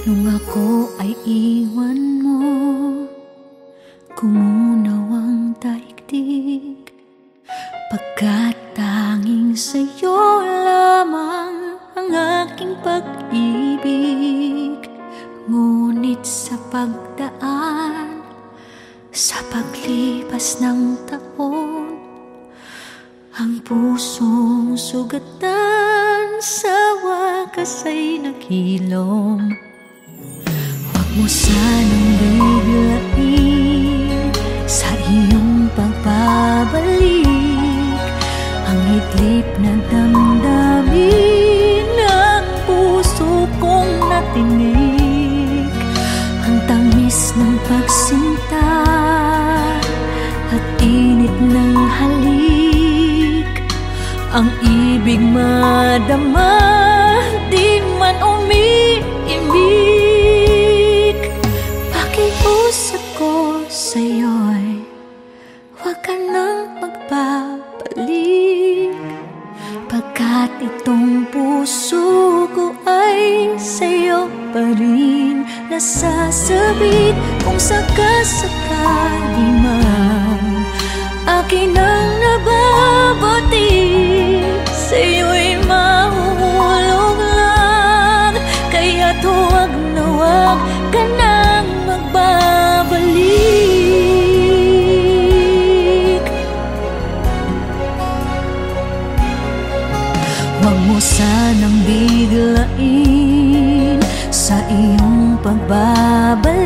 Nung ako ay iwan mo, kumunaw ang daigdig, pagkat tanging sa'yo lamang ang aking pag-ibig. Ngunit sa pagdaan, sa paglipas ng taon, ang pusong sugatan sa wakas ay naghilom. Huwag mo sanang biglain sa iyong pagbabalik ang iglip na damdamin ng puso kong natinig. Ang tamis ng pagsinta at init ng halik, ang ibig madama, di man umiimik. Pakiusap ko sa'yo'y huwag ka nang magbabalik, pagkat itong puso ko ay sa'yo pa rin nasasabik. Kung sakasakali man akin ang nababatid, sa'yo'y mahuhulog lang. Kaya't huwag na huwag ka nang magbabalik. Huwag mo sanang biglain sa iyong pagbabalik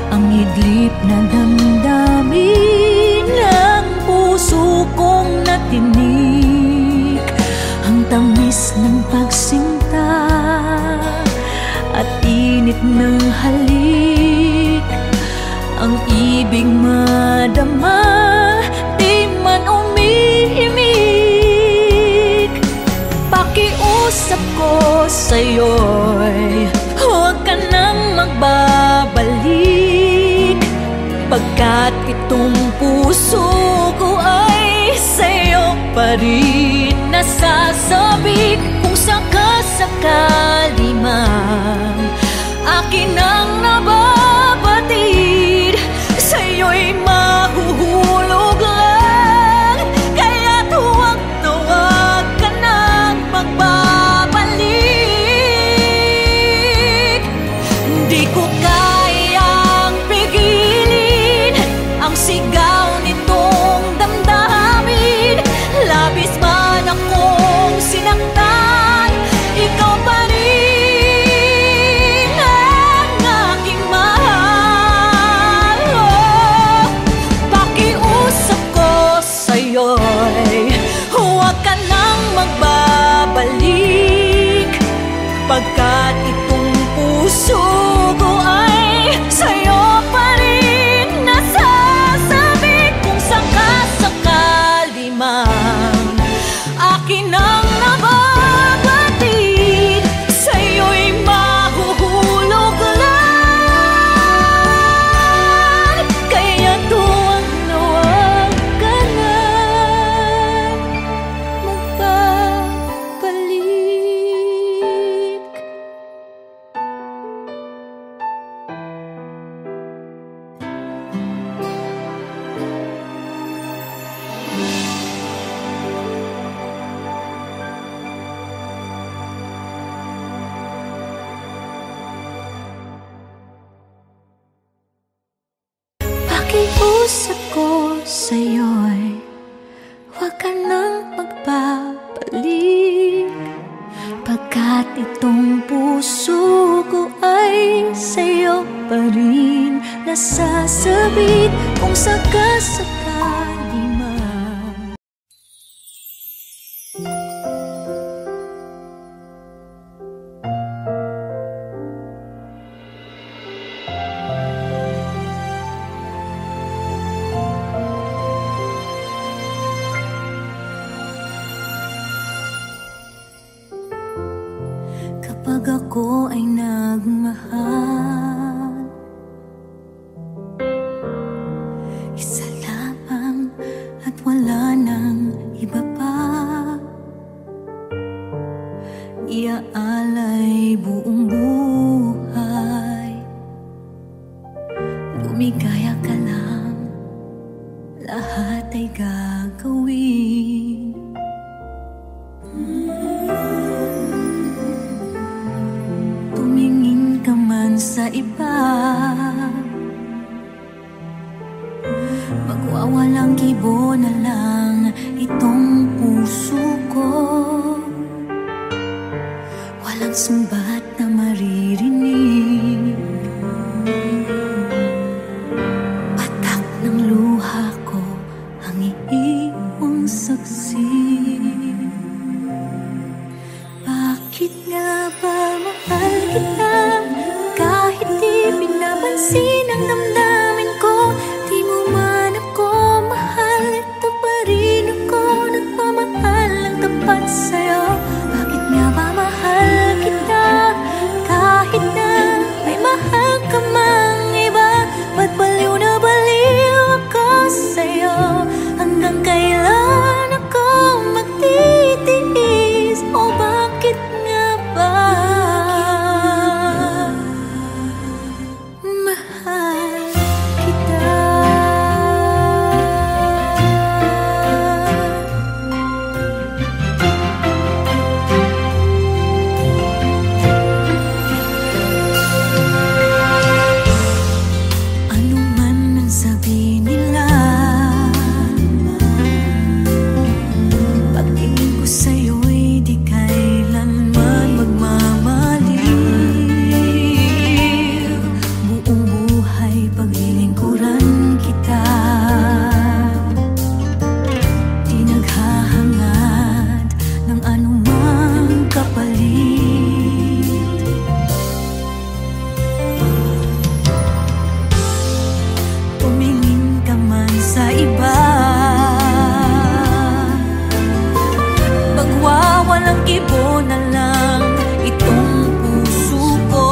ang idlip na damdamin ng puso kong natinig. Ang tamis ng pagsinta at init ng halik, ang ibig madama, di man umiimik. Pakiusap ko sa'yo'y huwag ka nang magbabalik, pagkat itong puso ko ay sa'yo pa rin nasasabik. Kung sakasakali man akin ang nababatid, sa'yo'y mahuhulog lang. Kaya't huwag na huwag ka nang magbabalik. Di ko kayang pigilin ang sigaw nitong damdamin. Labis man akong sinaktan, ikaw pa rin ang aking mahal. Pakiusap ko sa'yo'y huwag ka nang magbabalik, pagkat itong puso ko ay sa'yo pa rin nasasabik. Kung sakasakali man akin ang nababatid, sa'yo'y mahuhulog lang. Kaya't huwag na huwag ka nang magbabalik. Pakiusap ko sa'yo'y huwag ka nang magbabalik, pagkat itong puso ko ay sa'yo pa rin nasasabik. Kung sakasakali man kapag ako ay nagmahal, isa lamang at wala nang iba pa. Iaalay buong buhay sa iba. Magwawalang kibo na lang itong puso ko. Walang sumbat na maririnig. Patak ng luha ko ang iiwang saksi. Bakit nga ba mahal kita? Kahit di pinapansin ang damdamin ko, di mo man ako mahal, ito pa rin ako nagmamahal ng tapat sa'yo. Bakit nga ba mahal kita? Kahit na may mahal ka mang iba, ba't baliw na baliw ako sa'yo? Hanggang kailan ako magtitiis? O bakit nga ba mahal kita? Ano man ang sabihin nila, pagtingin ko sa'yo'y di kailanman magmamaliw. Buong buhay paglilingkuran kita, di naghahangad ng anumang kapalit. Tumingin ka man sa iba, magwawalang kibo na lang itong puso ko.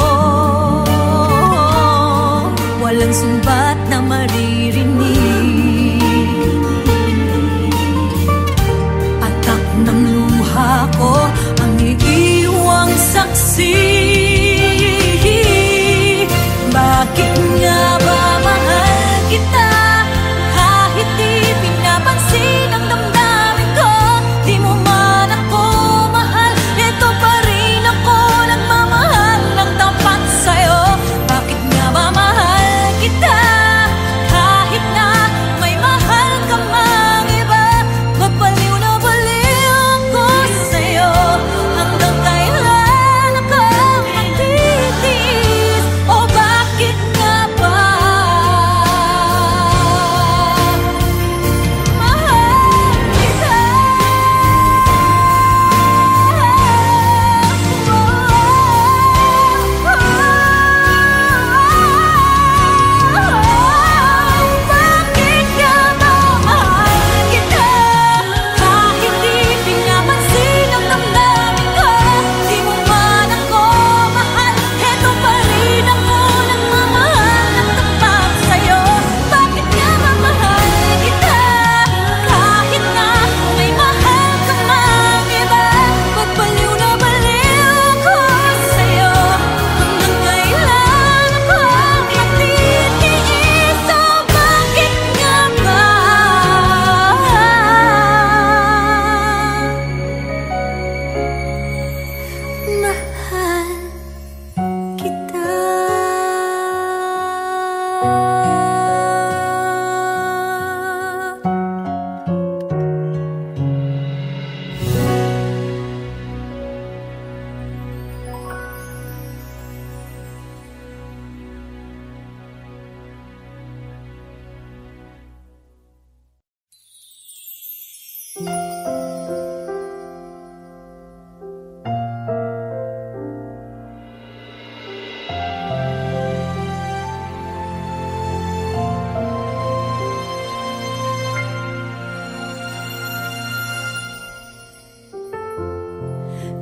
Walang sumbat na maririnig. Atak ng luha ko ang iiwang saksi. Bakit nga ba mahal kita? Kahit di pinapansin ang damdamin ko, di mo man ako mahal, ito pa rin ako nagmamahal ng tapat sa'yo. Bakit nga ba mahal kita? Kahit na may mahal ka mang iba, ba't baliw na baliw ako sa'yo? Hanggang kailan ako magtitiis? O bakit nga ba mahal kita? Bakit nga ba mahal kita? Kahit di pinapansin ang damdamin ko, di mo man ako mahal, eto pa rin ako nagmamahal ng tapat sa'yo. Bakit nga ba mahal kita? Kahit na may mahal ka mang iba, ba't baliw na baliw ako sa'yo? Hanggang kailan ako magtitiis? O bakit nga ba mahal kita?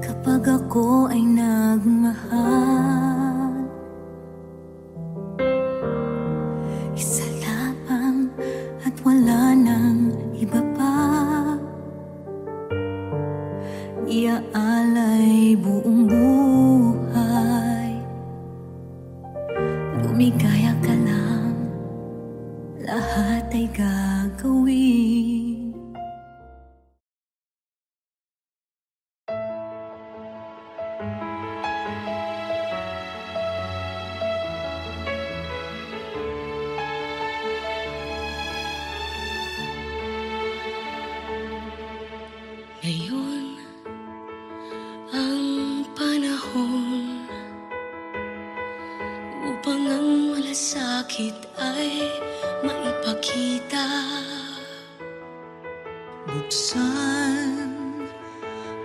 Kapag ako ay nagmahal, isa lamang at wala nang iba pa. Iaalay buong buhay, lumigaya ka lang, lahat ay gagawin. panahon upang ang malasakit ay maipakita. Buksan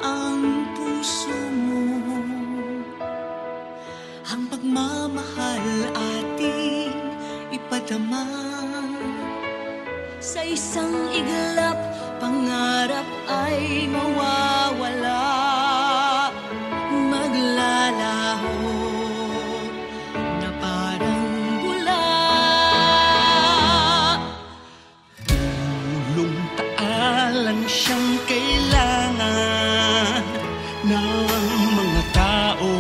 ang puso mo, ang pagmamahal ating ipadama. Sa isang iglap, pangarap ay mawawala, maglalaho na parang bula. Tulong taalang siyang kailangan ng mga tao,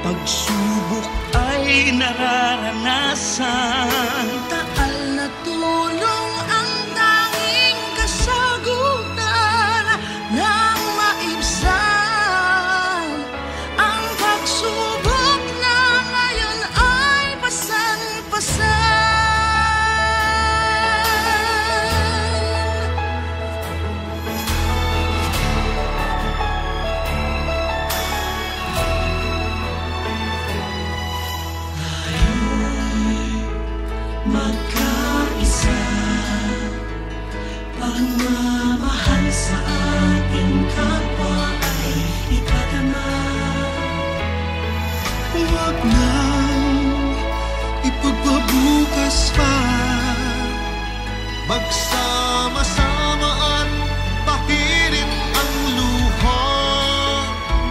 pagsubok ay nararanasan. Taal na tulong ang tanging kasagutan ng maibsan. Ang pagsubok na ngayon ay pasan-pasan. Magkaisa, pagmamahal sa ating kapwa ay ipadama. Huwag nang ipagpabukas pa, magsama-sama at pakirin ang luha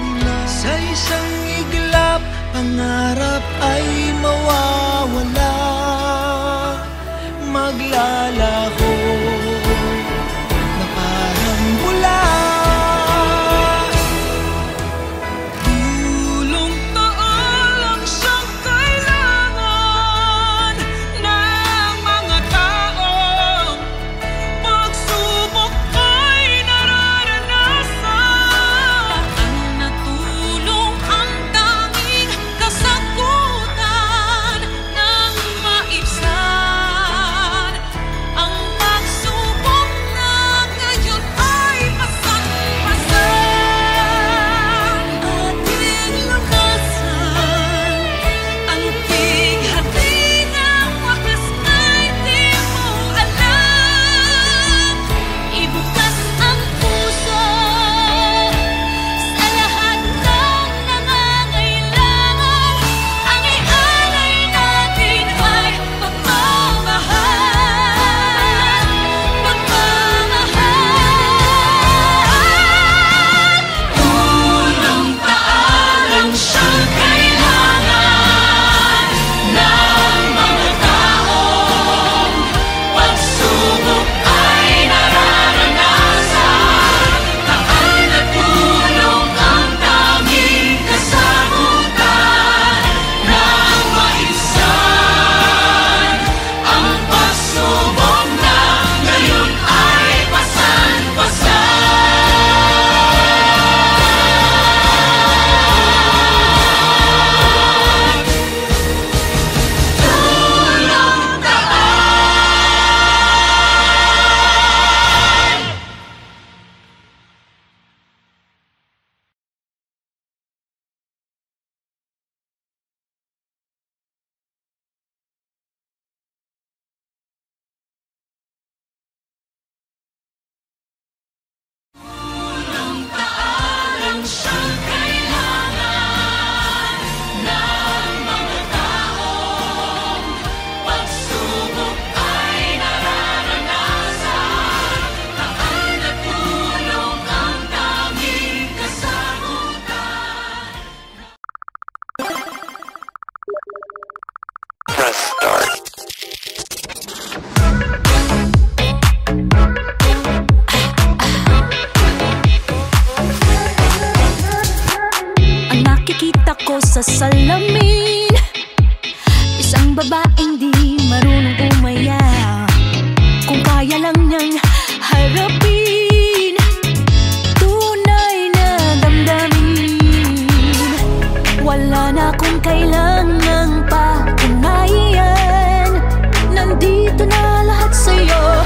nila. Sa isang iglap, pangarap ay mawawala, maglalaho na parang bula. Tulong taalang siyang kailangan ng mga taong pagsubok ay nararanasan. Taal na tulong ang tanging kasagutan ng maibsan. Ang pagsubok na ngayon ay pasan-pasan. Ating lumasan ang bighati ng wakas ay di mo alam. Ibukas ang puso sa lahat ng nangangailangan. Ang ialay natin ay pagmamahal, pagmamahal. Tulong taalang siyang kailangan ng mga taong pagsubok ay nararanasan. Taal na tulong ang tanging kasagutan ng maibsan. Ang pagsubok na ngayon ay pasan-pasan. Tulong taalang siyang kailangan ng mga taong pagsubok ay nararanasan. Taal na tulong ang tanging kasagutan. Press start. Ang nakikita ko sa salamin, isang babaeng di marunong umaya. Kung kaya lang niyang harapin, tunay na damdamin. Wala na akong kailangang patunayan. Nandito na lahat sa'yo,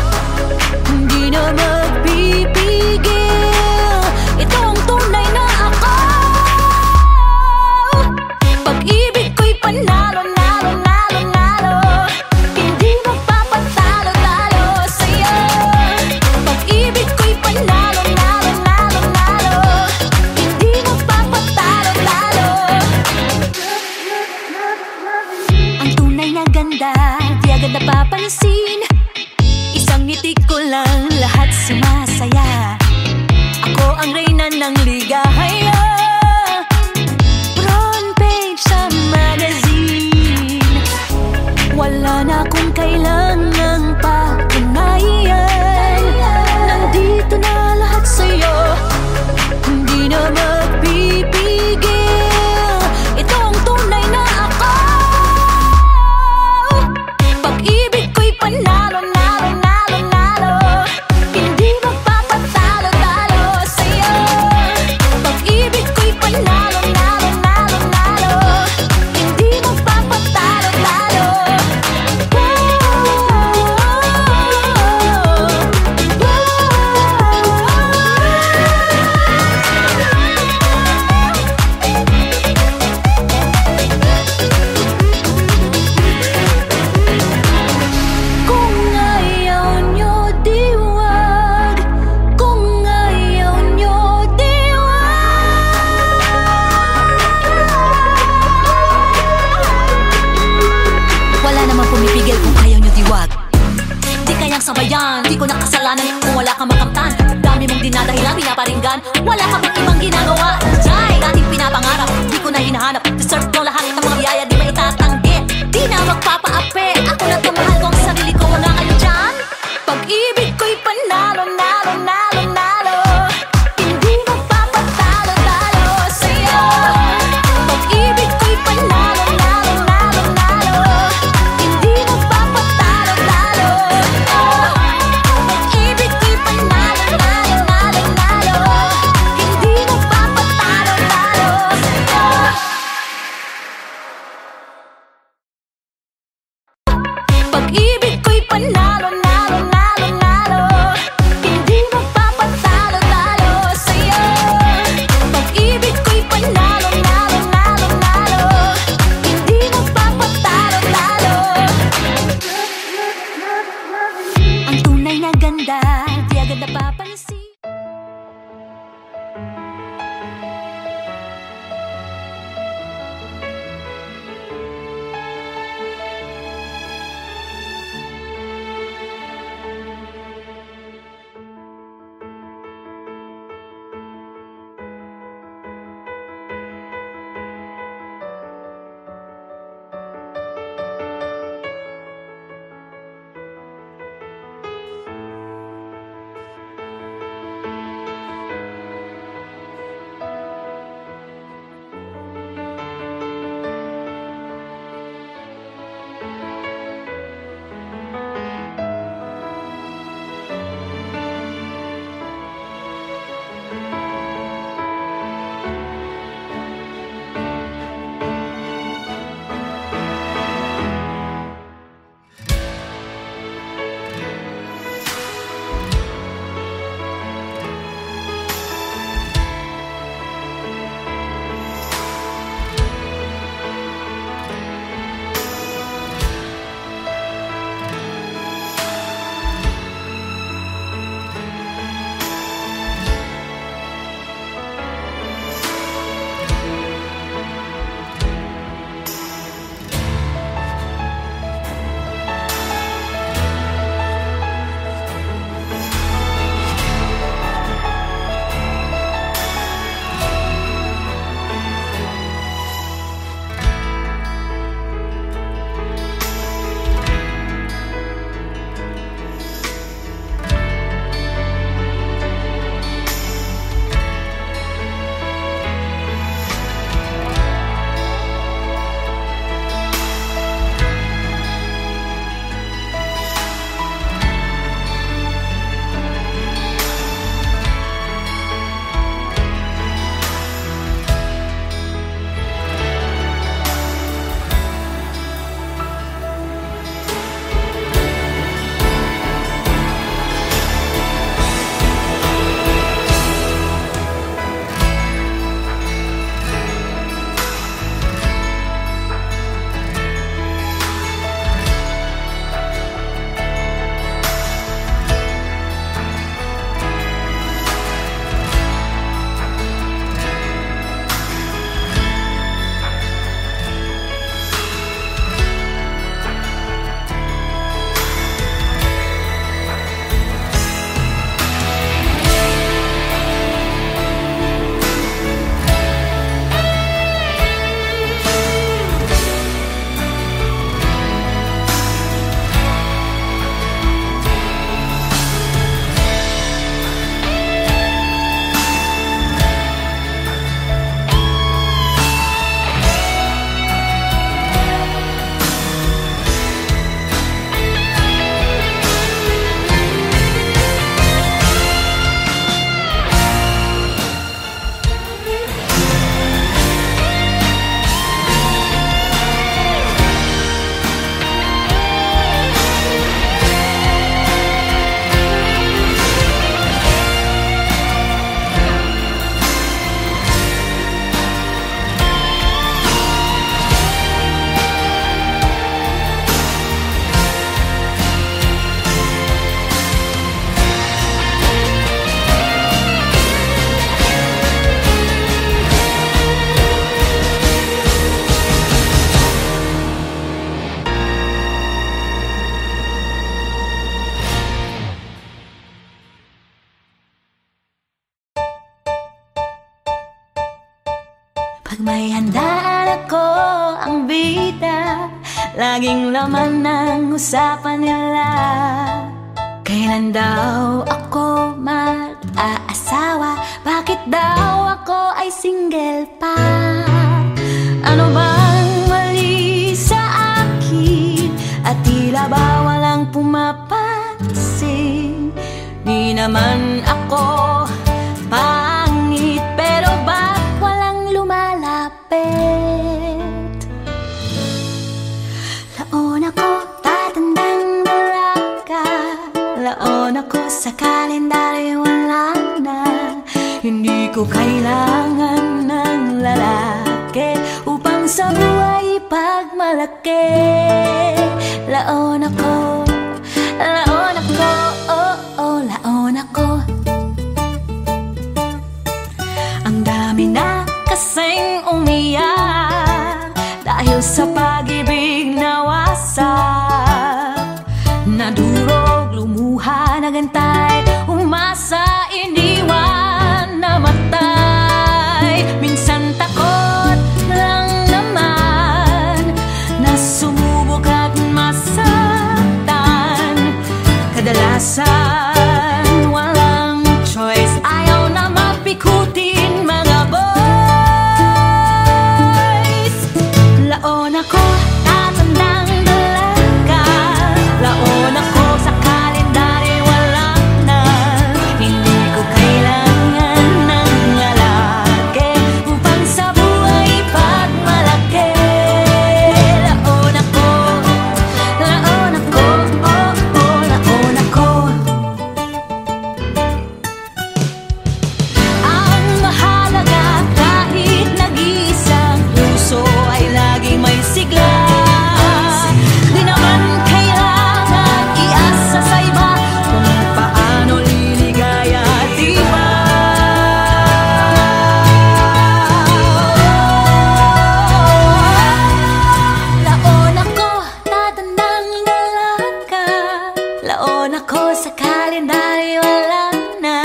hindi na magpipigil. Ito ang tunay na ako. mapansin. Isang ngiti ko lang, lahat sumasaya. Ako ang reyna ng ligaya. Front page sa magazine. Wala na akong kailangang patunayan. Nandito na lahat sa'yo, hindi na magpipigil. Ito ang tunay na ako. Pag-ibig ko'y panalo, nalo, nalo, nalo. Hindi magpapatalo-talo sa'yo. Pag-ibig Pag may handaan ako, ang bida laging laman ng usapan nila. Kailan daw ako mag-aasawa? Bakit daw ako ay single pa? Ano bang mali sa akin? At tila ba walang pumapansin? Di naman ako pangit, pero ba't walang lumalapit? Laon ako, tatandang dalaga. Laon ako, sa kalendaryo wala na. Hindi ko kailangan ng lalaki upang sa buhay pagmalaki. Laon ako, oh, oh, laon ako. Ang dami na kasing umiyak dahil sa pag-ibig na wasak. Nadurog, lumuha, nagantay, umasa, iniwan, namatay. Minsan takot lang naman na sumubok at masaktan. Kadalasan walang choice, ayaw na mapikutin mga boys. Laon ako, tatandang dalaga. Laon ako, sa kalendaryo wala na. Hindi ko kailangan ng lalaki upang sa buhay pagmalaki. Laon ako, oh, oh, laon ako. Ang mahalaga, kahit nag-iisang puso ay laging may sigla. Di naman kailangan iasa sa iba kung paano liligaya, di ba? Laon ako, tatandang dalaga. Laon ako, sa kalendaryo wala na.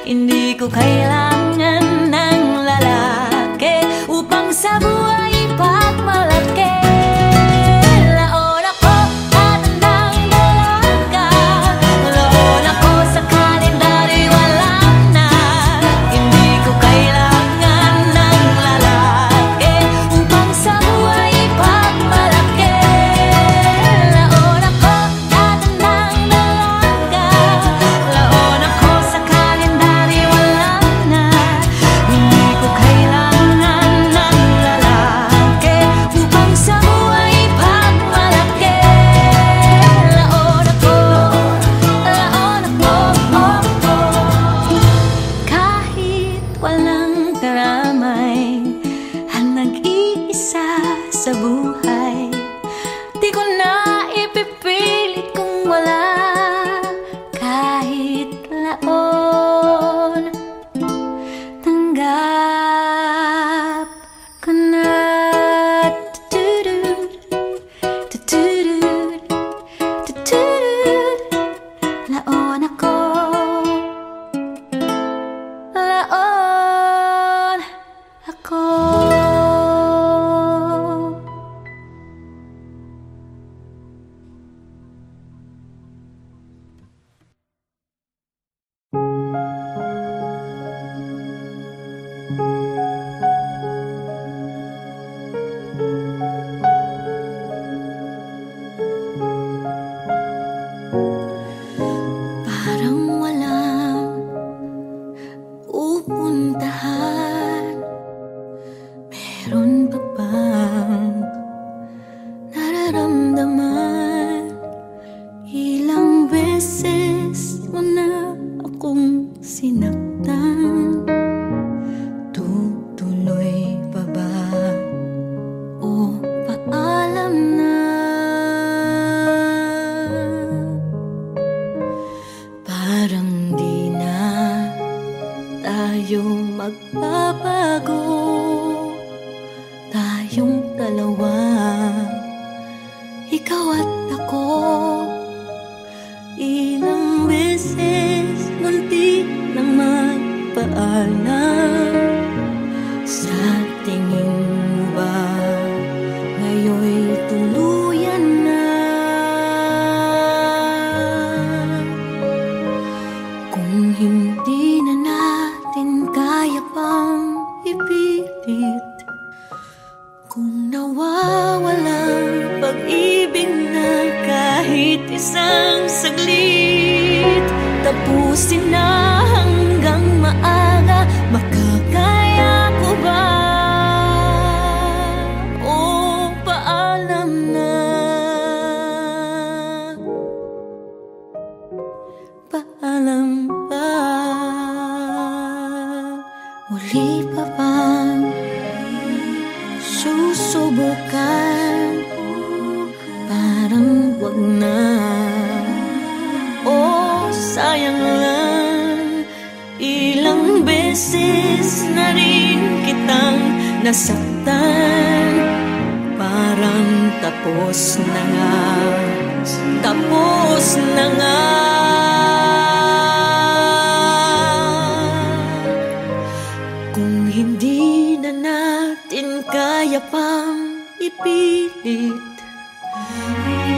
Hindi ko kailangan ng lalaki upang sa buhay pagmalaki. Laon ako, tatandang dalaga. Laon ako, sa kalendaryo wala na. Hindi ko kailangan ng lalaki upang sa buhay pagmalaki. Laon ako, tatandang dalaga. Laon ako, sa kalendaryo wala na. Hindi ko kailangan ng lalaki upang sa buhay pagmalaki. Laon ako, oh, oh. Kahit walang karamay, ang nag-iisa sa buhay, di ko na ipipilit kung wala. Kahit laon, tanggap ko na. Tutudud, tutudud, tutudud. Laon ako, laon ako. Parang walang pupuntahan. Meron pa bang nararamdaman? Ilang beses mo na akong sinaktan. Tutuloy pa ba o paalam na? Parang di na tayo magbabago. Tayong ipilit. Kung nawawalang pag-ibig na kahit isang saglit, tapusin na hanggang maaga, makakaya ko ba? O paalam na, paalam ba? Muli pa bang susubukan? Parang wag na, oh sayang lang. Ilang beses na rin kitang nasaktan, parang tapos na nga, tapos na nga. Kung hindi na natin kaya pang ipilit,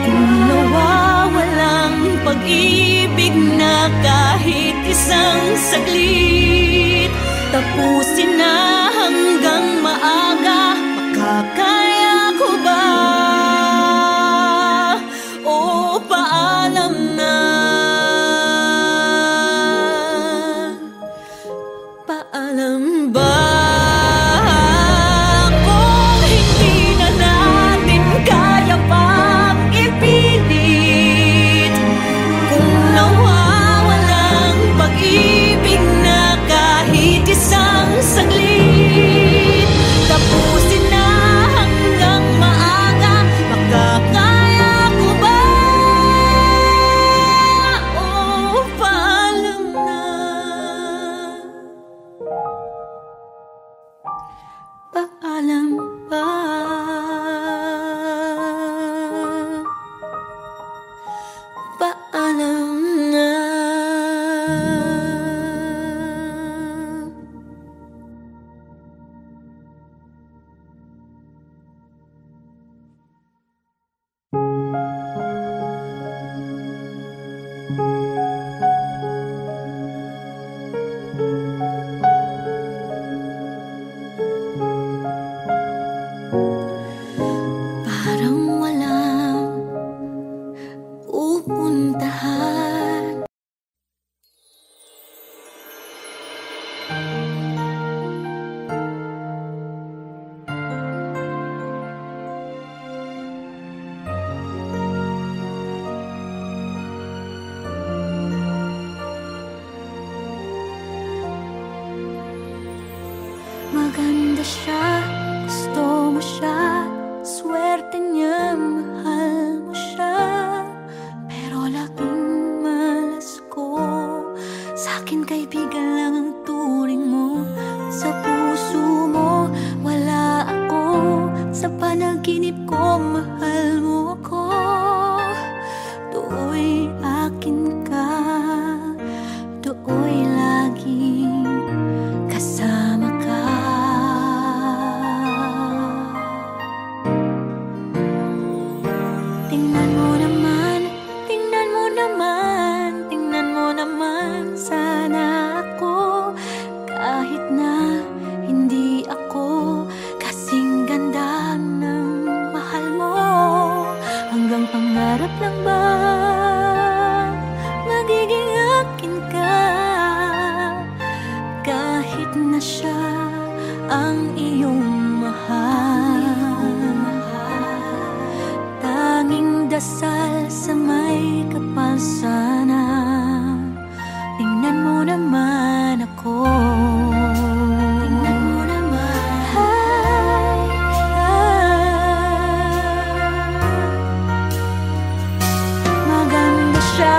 kung nawawalang pag-ibig na kahit isang saglit, tapusin na hanggang maaga, makakaya ko ba? O paalam na, paalam ba? Kung hindi na natin kaya pang ipilit, kung nawawalang pag-ibig na kahit isang saglit, tapusin na hanggang maaga, makakaya ko ba? O paalam na, paalam ba? Paalam na. Parang walang pupuntahan. Maganda siya, gusto mo siya, swerte niya, mahal mo siya. Pero laking malas ko, sa'kin kaibigan lang ang turing mo. Sa puso mo, wala ako, sa panaginip ko, mahal mo ako. Do'y akin ka, do'y laging kasama ka. Tingnan mo naman, tingnan mo naman, tingnan mo naman sana ako. Kahit na hindi ako kasing ganda ng mahal mo, hanggang pangarap lang ba magiging akin ka? Kahit na siya ang iyong mahal, tanging dasal sa may kapal sana. Tingnan mo naman ako, tingnan mo naman. Maganda siya,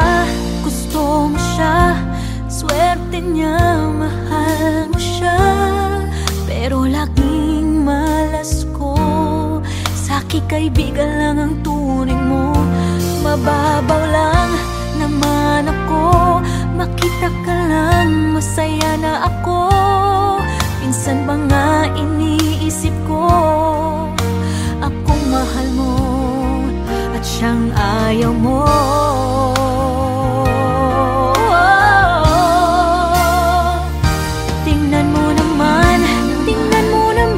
gusto mo siya, swerte niya, mahal mo siya. Pero laging malas ko, sa'kin kaibigan lang ang turing mo. Mababaw lang naman ako, makita ka lang masaya na ako. Minsan ba nga iniisip ko, akong mahal mo at siyang ayaw mo. Tingnan mo naman, tingnan mo naman.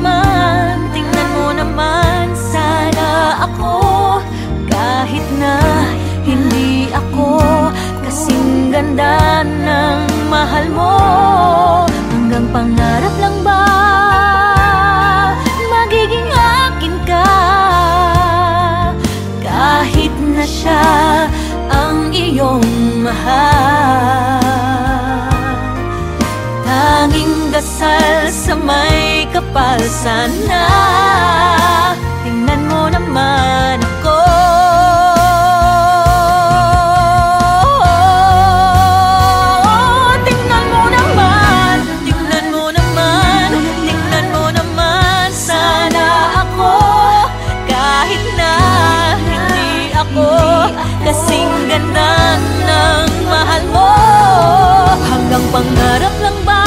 kapal sana. Tingnan mo naman ako. Tingnan mo naman, tingnan mo naman, tingnan mo naman sana ako. Kahit na hindi ako kasing ganda ng mahal mo, hanggang pangarap lang ba